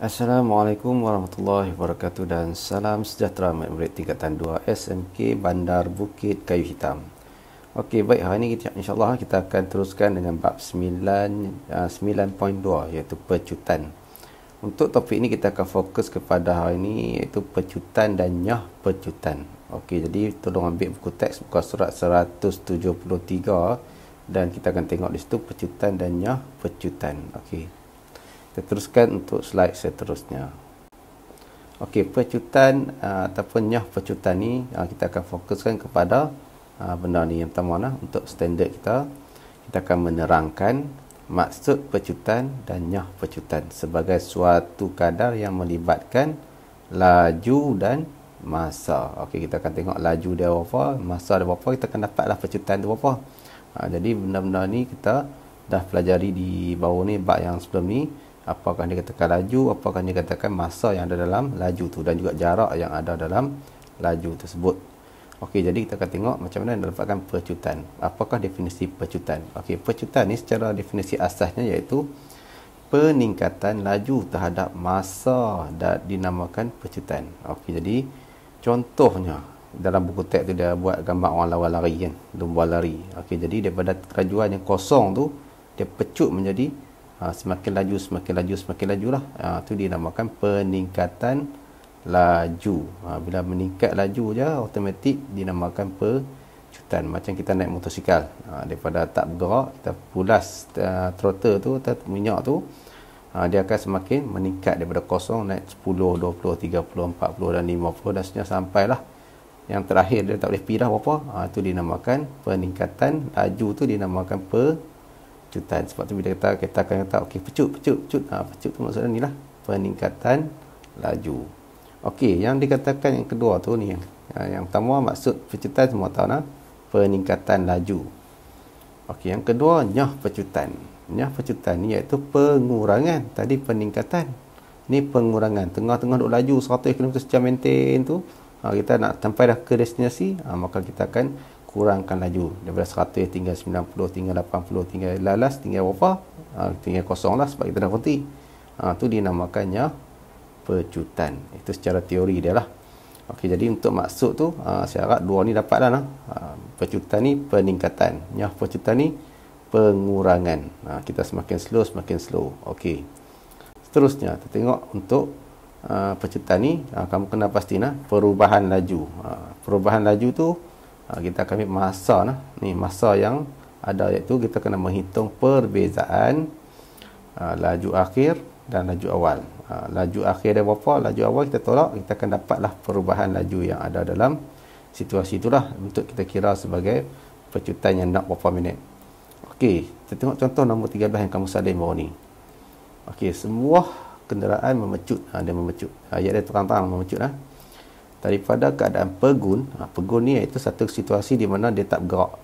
Assalamualaikum warahmatullahi wabarakatuh dan salam sejahtera murid tingkatan 2 SMK Bandar Bukit Kayu Hitam. Okey, baik, hari ini insya-Allah kita akan teruskan dengan bab 9.2 iaitu pecutan. Untuk topik ini kita akan fokus kepada hari ini iaitu pecutan dan nyah pecutan. Okey, jadi tolong ambil buku teks muka surat 173 dan kita akan tengok di situ pecutan dan nyah pecutan. Okey. Kita teruskan untuk slide seterusnya. Okey, pecutan ataupun nyah pecutan ni kita akan fokuskan kepada benda ni yang pertama untuk standard kita akan menerangkan maksud pecutan dan nyah pecutan sebagai suatu kadar yang melibatkan laju dan masa. Okey, kita akan tengok laju dia berapa, masa dia berapa, kita akan dapatlah pecutan tu berapa. Jadi benda-benda ni kita dah pelajari di bawah ni bab yang sebelum ni. Apakah dia katakan laju, apakah dia katakan masa yang ada dalam laju tu dan juga jarak yang ada dalam laju tersebut. Okey, jadi kita akan tengok macam mana mendapatkan pecutan. Apakah definisi pecutan? Okey, pecutan ni secara definisi asasnya iaitu peningkatan laju terhadap masa dan dinamakan pecutan. Okey, jadi contohnya dalam buku teks tu dia buat gambar orang lawan lari kan, lumba lari. Okey, jadi daripada kelajuan yang kosong tu dia pecut menjadi semakin laju lah. Itu dinamakan peningkatan laju. Bila meningkat laju je automatik dinamakan pecutan. Macam kita naik motosikal, daripada tak bergerak kita pulas throttle tu atau minyak tu, dia akan semakin meningkat daripada kosong naik 10, 20, 30, 40 dan 50 dan seterusnya sampailah yang terakhir dia tak boleh pergi dah berapa. Itu dinamakan peningkatan laju, tu dinamakan pecutan. Sebab tu bila kita akan kata okey pecut. Pecut tu maksudnya ni lah peningkatan laju. Okey, yang dikatakan yang kedua tu ni yang pertama maksud pecutan semua tahu peningkatan laju. Okey, yang kedua nyah pecutan. Nyah pecutan ni iaitu pengurangan. Tadi peningkatan, ni pengurangan. Tengah-tengah duk laju 100 km sejam maintain tu, kita nak sampai dah ke destinasi, maka kita akan kurangkan laju daripada 100 tinggal 90, tinggal 80, tinggal lalas, tinggal berapa? Tinggal kosong lah sebab kita dah berhenti. Itu dinamakannya pecutan. Itu secara teori dia lah. Okey, jadi untuk maksud tu saya harap dua ni dapat lah. Pecutan ni peningkatan, nyah pecutan ni pengurangan. Kita semakin slow. Okey. Seterusnya kita tengok untuk pecutan ni, kamu kena pasti perubahan laju. Perubahan laju tu kita akan ambil masa ni masa yang ada, iaitu kita kena menghitung perbezaan laju akhir dan laju awal. Laju akhir dia berapa, laju awal kita tolak, kita akan dapatlah perubahan laju yang ada dalam situasi itulah untuk kita kira sebagai pecutan yang nak berapa minit. Okey, kita tengok contoh nombor 13 yang kamu salin bawah ni. Okey, semua kenderaan memecut. Dia memecut. Ayat dia terang-terang memecut daripada keadaan pegun. Pegun ni iaitu satu situasi di mana dia tak bergerak.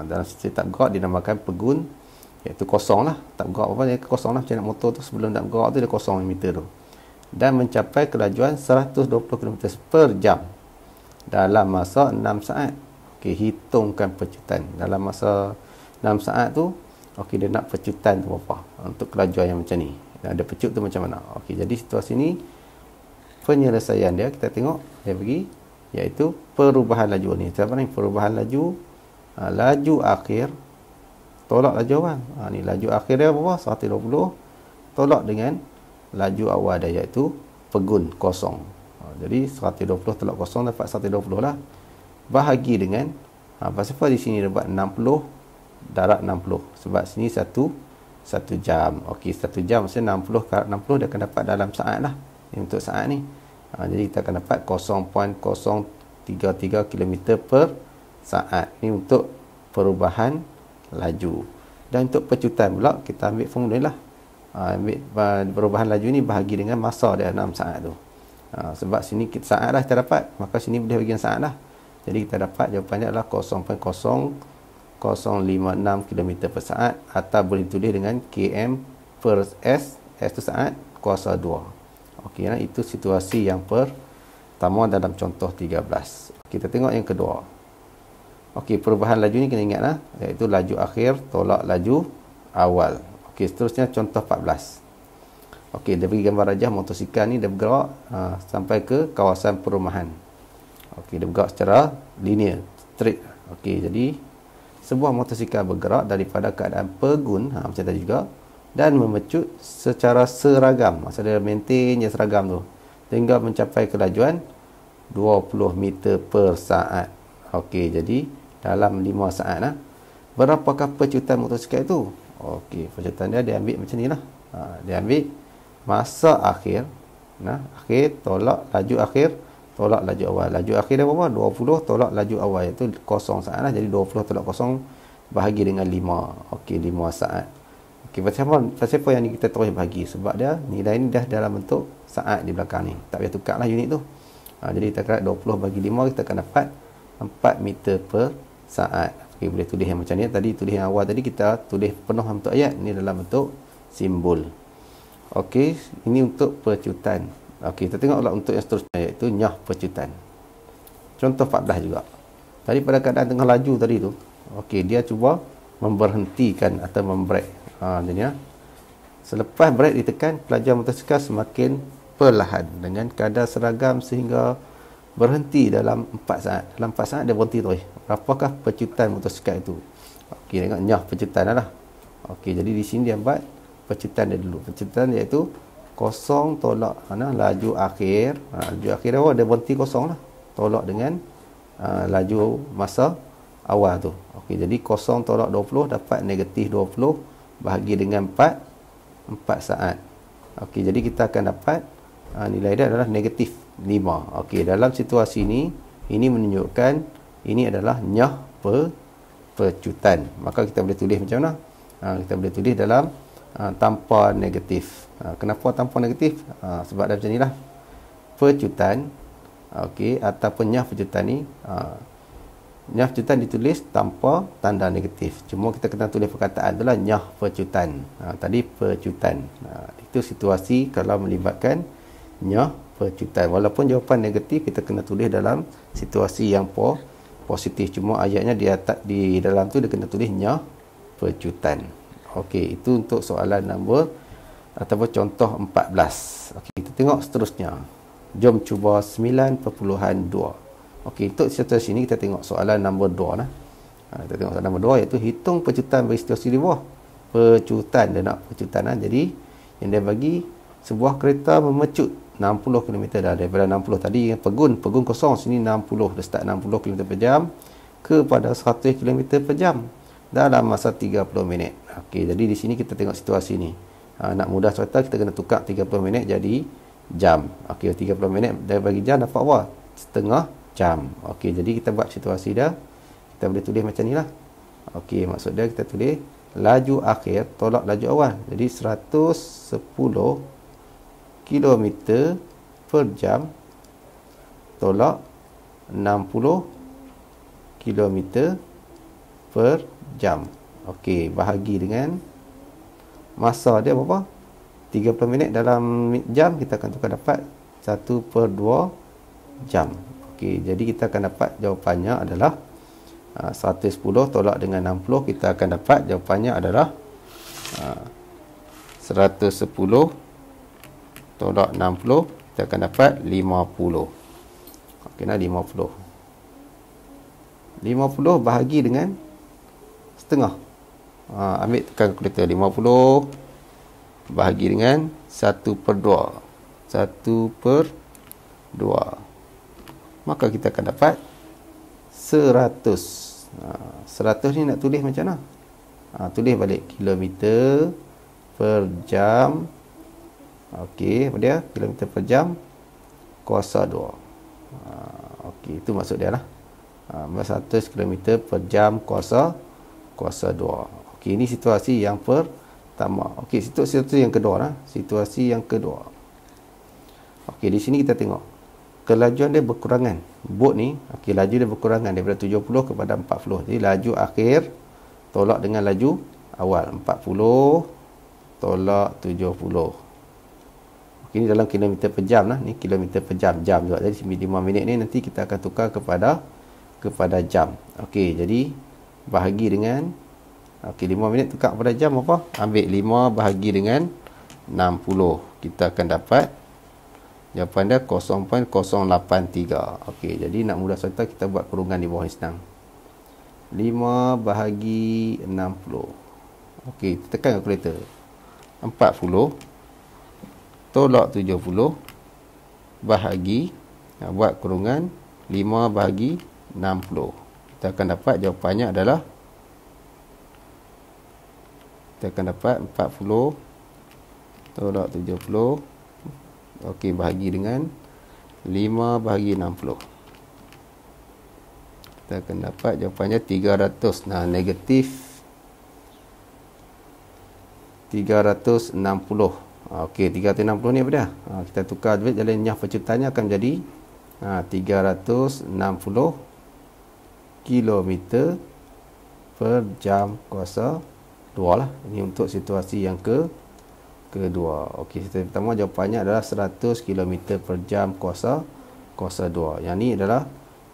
Dalam situasi tak bergerak dinamakan pegun, iaitu kosong lah. Tak bergerak apa, dia kosong lah. Macam nak motor tu sebelum tak bergerak tu dia kosong meter tu. Dan mencapai kelajuan 120 km per jam dalam masa 6 saat. Okey, hitungkan pecutan. Dalam masa 6 saat tu, okey, dia nak pecutan tu berapa untuk kelajuan yang macam ni. Ada pecut tu macam mana. Okey, jadi situasi ni penyelesaian dia kita tengok dia bagi iaitu perubahan laju ni. Siapa ni perubahan laju? Laju akhir tolak laju awal. Ni laju akhir dia berapa? 120 tolak dengan laju awal dia iaitu pegun kosong. Jadi 120 tolak kosong dapat 120 lah. Bahagi dengan pasal apa di sini dia buat 60 darab 60 sebab sini satu jam. Okey, 1 jam maksudnya 60 darab 60 dia akan dapat dalam saat lah. Ini untuk saat ni. Jadi kita akan dapat 0.033 km per saat. Ini untuk perubahan laju. Dan untuk pecutan pula kita ambil formula lah. Ambil perubahan laju ni bahagi dengan masa dia 6 saat tu. Sebab sini saat lah kita dapat, maka sini boleh bagi saat lah. Jadi kita dapat jawapannya adalah 0.0056 km per saat atau boleh tulis dengan km per s. S tu saat kuasa 2. Okey, itu situasi yang pertama dalam contoh 13. Kita tengok yang kedua. Okey, perubahan laju ni kena ingat iaitu laju akhir tolak laju awal. Okey, seterusnya contoh 14. Okey, dia bagi gambar rajah motosikal ni dia bergerak sampai ke kawasan perumahan. Okey, dia bergerak secara linear, straight. Okey, jadi sebuah motosikal bergerak daripada keadaan pegun, macam tadi juga, dan memecut secara seragam. Maksudnya dia maintain je seragam tu sehingga mencapai kelajuan 20 meter per saat. Okey, jadi dalam 5 saat berapakah pecutan motosikal itu? Okey, pecutan dia ambil macam ni lah. Dia ambil masa akhir, akhir tolak laju akhir tolak laju awal. Laju akhir dia berapa? 20 tolak laju awal, iaitu 0 saat lah. Jadi 20 tolak 0 bahagi dengan 5. Okey, 5 saat. Okey, pasal apa yang kita terus bahagi? Sebab dia nilai ni dah dalam bentuk saat di belakang ni. Tak payah tukar lah unit tu. Jadi kita kira 20 bagi 5, kita akan dapat 4 meter per saat. Okey, boleh tulis yang macam ni. Tadi tulis yang awal tadi kita tulis penuh bentuk ayat. Ni dalam bentuk simbol. Okey, ini untuk pecutan. Okey, kita tengoklah untuk yang seterusnya, iaitu nyah pecutan. Contoh 14 juga. Tadi pada keadaan tengah laju tadi tu, okey, dia cuba memberhentikan atau membrek. Jadi selepas brek ditekan, pelajar motosikal semakin perlahan dengan kadar seragam sehingga berhenti dalam 4 saat. Dalam 4 saat dia berhenti tu. Berapakah pecutan motosikal itu? Okey, tengok nyah pecutan lah. Okey, jadi di sini dia buat pecutan dia dulu. Pecutan iaitu 0 tolak laju akhir. Laju akhir dia berhenti 0 lah. Tolak dengan laju masa awal tu. Okey, jadi 0 tolak 20 dapat negatif 20 bahagi dengan 4 saat. Okey, jadi kita akan dapat nilai dia adalah negatif 5. Okey, dalam situasi ini menunjukkan ini adalah nyah pecutan. Maka kita boleh tulis macam mana? Kita boleh tulis dalam tanpa negatif. Kenapa tanpa negatif? Sebab dah macam inilah. Pecutan, okey, ataupun nyah pecutan ni, nyah pecutan ditulis tanpa tanda negatif. Cuma kita kena tulis perkataan itulah nyah pecutan. Tadi pecutan. Itu situasi kalau melibatkan nyah pecutan. Walaupun jawapan negatif, kita kena tulis dalam situasi yang positif. Cuma ayatnya di dalam tu dia kena tulis nyah pecutan. Okey, itu untuk soalan nombor ataupun contoh 14. Okey, kita tengok seterusnya. Jom cuba 9.2. Okey, untuk situasi ini kita tengok soalan nombor 2 lah. Kita tengok soalan nombor 2, iaitu hitung pecutan bagi situasi di bawah. Pecutan, dia nak pecutan. Jadi yang dia bagi sebuah kereta memecut 60 km daripada 60 tadi pegun kosong, sini 60, dia start 60 km per jam kepada 100 km per jam dalam masa 30 minit. Okey, jadi di sini kita tengok situasi ni. Nak mudah cerita, kita kena tukar 30 minit jadi jam. Okey, 30 minit dia bagi jam dapat apa? Setengah jam. Okey, jadi kita buat situasi dia. Kita boleh tulis macam ni lah. Okey, maksud dia kita tulis laju akhir tolak laju awal. Jadi 110 km per jam tolak 60 km per jam. Okey, bahagi dengan masa dia berapa? 30 minit dalam jam, kita akan tukar dapat 1/2 jam. Okey, jadi kita akan dapat jawapannya adalah 110 tolak dengan 60, kita akan dapat jawapannya adalah 110 tolak 60, kita akan dapat 50. Okey, 50 bahagi dengan setengah. Ambil tekan kalkulator. 50 bahagi dengan 1/2. 1/2. Maka kita akan dapat 100. 100 ni nak tulis macam mana? Tulis balik kilometer per jam. Okey, apa dia? Kilometer per jam kuasa 2. Okey, itu maksud dia lah. 100 km per jam kuasa 2. Okey, ini situasi yang pertama. Okey, situasi yang kedua lah. Situasi yang kedua. Okey, di sini kita tengok kelajuan dia berkurangan. Bot ni, okey, laju dia berkurangan daripada 70 kepada 40. Jadi laju akhir tolak dengan laju awal. 40 tolak 70. Okey, ini dalam kilometer per jam lah. Ni kilometer per jam juga. Jadi 5 minit ni nanti kita akan tukar kepada jam. Okey, jadi bahagi dengan 5 minit tukar kepada jam apa? Ambil 5 bahagi dengan 60. kita akan dapat jawapan dia 0.083. Okey, jadi nak mudah serta kita buat kurungan di bawah ni senang. 5 bahagi 60. Okey, tekan kalkulator. 40 tolak 70 bahagi, buat kurungan 5 bahagi 60. Kita akan dapat jawapannya adalah, kita akan dapat 40 tolak 70, okey, bahagi dengan 5 bahagi 60. Kita akan dapat jawapannya 300. Nah, negatif 360. Okey, 360 ni apa dia? Kita tukar duit, jalan nyah percutanya akan jadi 360 km per jam kuasa 2 lah. Ini untuk situasi yang kedua. Okey, situasi pertama jawapannya adalah 100 km per jam kuasa 2. Yang ni adalah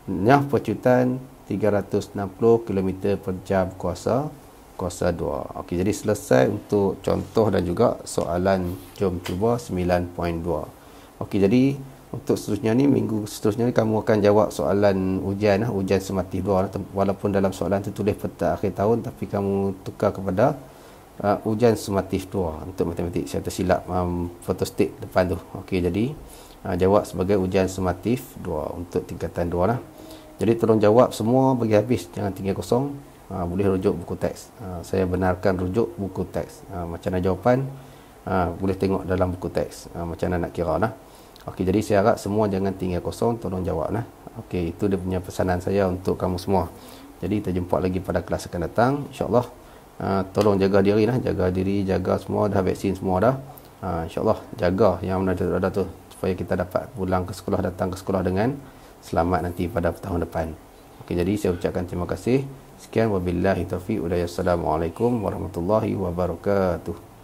nyah percutan 360 km per jam kuasa 2. Okey, jadi selesai untuk contoh dan juga soalan. Jom cuba 9.2. Okey, jadi untuk seterusnya ni, minggu seterusnya ni kamu akan jawab soalan ujian sumatif 2. Walaupun dalam soalan tu tulis petak akhir tahun, tapi kamu tukar kepada ujian sumatif 2 untuk matematik. Saya tersilap fotostat depan tu. Okey, jadi jawab sebagai ujian sumatif 2 untuk tingkatan 2 lah. Jadi tolong jawab semua bagi habis, jangan tinggal kosong. Boleh rujuk buku teks. Saya benarkan rujuk buku teks. Macam mana jawapan, boleh tengok dalam buku teks. Macam mana nak kira lah. Okey, jadi saya harap semua jangan tinggal kosong, tolong jawab lah. Okey, itu dia punya pesanan saya untuk kamu semua. Jadi kita jumpa lagi pada kelas akan datang, insya-Allah. Tolong jaga diri lah, jaga diri, jaga semua, dah vaksin semua dah. InsyaAllah jaga yang mana ada tu, supaya kita dapat pulang ke sekolah, datang ke sekolah dengan selamat nanti pada tahun depan. Okey, jadi saya ucapkan terima kasih. Sekian, wabillahi taufiq. Assalamualaikum warahmatullahi wabarakatuh.